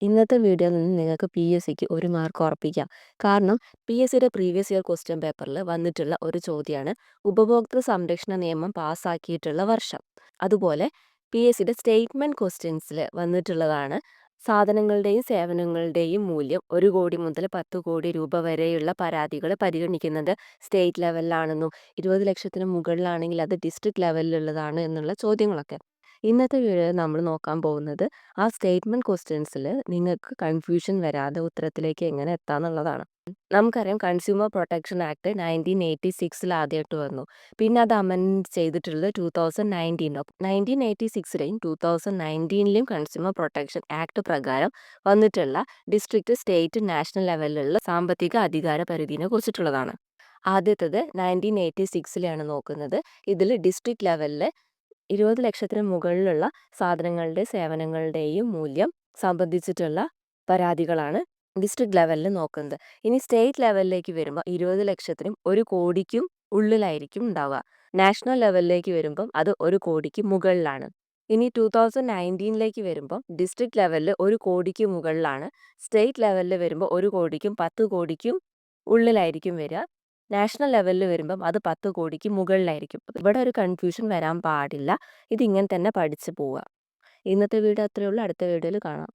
ഇന്നത്തെ വീഡിയോയിൽ നിന്ന് നിങ്ങൾക്ക് PSCക്ക് 1 മാർക്ക് ഉറപ്പിക്കാം. കാരണം PSCയുടെ പ്രീവിയസ് ഇയർ ക്വസ്റ്റ്യൻ പേപ്പറിൽ വന്നിട്ടുള്ള ഒരു ചോദ്യമാണ് ഉപഭോക്തൃ സംരക്ഷണ നിയമം പാസ്സാക്കിയിട്ടുള്ള വർഷം. അതുപോലെ PSCയുടെ സ്റ്റേറ്റ്മെന്റ് ക്വസ്റ്റ്യൻസിൽ വന്നിട്ടുള്ളതാണ് സാധനങ്ങളുടെയും സേവനങ്ങളുടെയും മൂല്യം 1 കോടി മുതൽ 10 കോടി രൂപ വരെയുള്ള പരാതികൾ പരിഗണിക്കുന്നത് സ്റ്റേറ്റ് ലെവലിലാണെന്നും 20 ലക്ഷത്തിന് മുകളിലാണെങ്കിൽ അത് ഡിസ്ട്രിക്ട് ലെവലിലുള്ളതാണ് എന്നുള്ള ചോദ്യങ്ങളൊക്കെ. ഇന്നത്തെ വീഡിയോയിൽ നമ്മൾ നോക്കാൻ പോകുന്നത് ആ സ്റ്റേറ്റ്മെന്റ് ക്വസ്റ്റ്യൻസിൽ നിങ്ങൾക്ക് കൺഫ്യൂഷൻ വരാതെ ഉത്തരത്തിലേക്ക് എങ്ങനെ എത്താന്നുള്ളതാണ്. നമുക്കറിയാം കൺസ്യൂമർ പ്രൊട്ടക്ഷൻ ആക്ട് 1986 ആദ്യമായിട്ട് വന്നു. പിന്നെ അത് അമെൻഡ് ചെയ്തിട്ടുള്ളത് 2019. 1986ലെയും 2019ലെയും കൺസ്യൂമർ പ്രൊട്ടക്ഷൻ ആക്ട് പ്രകാരം വന്നിട്ടുള്ള ഡിസ്ട്രിക്ട്, സ്റ്റേറ്റ്, നാഷണൽ ലെവലിലുള്ള സാമ്പത്തിക അധികാര പരിധിയെ കുറിച്ചിട്ടുള്ളതാണ്. ആദ്യത്തേത് 1986ലാണ് നോക്കുന്നത്. ഇതിൽ ഡിസ്ട്രിക്ട് ലെവലിൽ 20 ലക്ഷത്തിന് മുകളിലുള്ള സാധനങ്ങളുടെ സേവനങ്ങളുടെയും മൂല്യം സംബന്ധിച്ചിട്ടുള്ള പരാതികളാണ് ഡിസ്ട്രിക്ട് ലെവലിൽ നോക്കുന്നത്. ഇനി സ്റ്റേറ്റ് ലെവലിലേക്ക് വരുമ്പോൾ 20 ലക്ഷത്തിനും 1 കോടിക്കും ഉള്ളിലായിരിക്കും ഉണ്ടാവുക. നാഷണൽ ലെവലിലേക്ക് വരുമ്പം അത് 1 കോടിക്ക് മുകളിലാണ്. ഇനി 2019ലേക്ക് വരുമ്പോൾ ഡിസ്ട്രിക്ട് ലെവലിൽ 1 കോടിക്ക് മുകളിലാണ്. സ്റ്റേറ്റ് ലെവലിൽ വരുമ്പോൾ 1 കോടിക്കും 10 കോടിക്കും ഉള്ളിലായിരിക്കും വരിക. നാഷണൽ ലെവലിൽ വരുമ്പം അത് 10 കോടിക്ക് മുകളിലായിരിക്കും. ഇവിടെ ഒരു കൺഫ്യൂഷൻ വരാൻ പാടില്ല. ഇതിങ്ങനെ തന്നെ പഠിച്ചു പോവുക. ഇന്നത്തെ വീഡിയോ അത്രയേ ഉള്ളൂ. അടുത്ത വീഡിയോയിൽ കാണാം.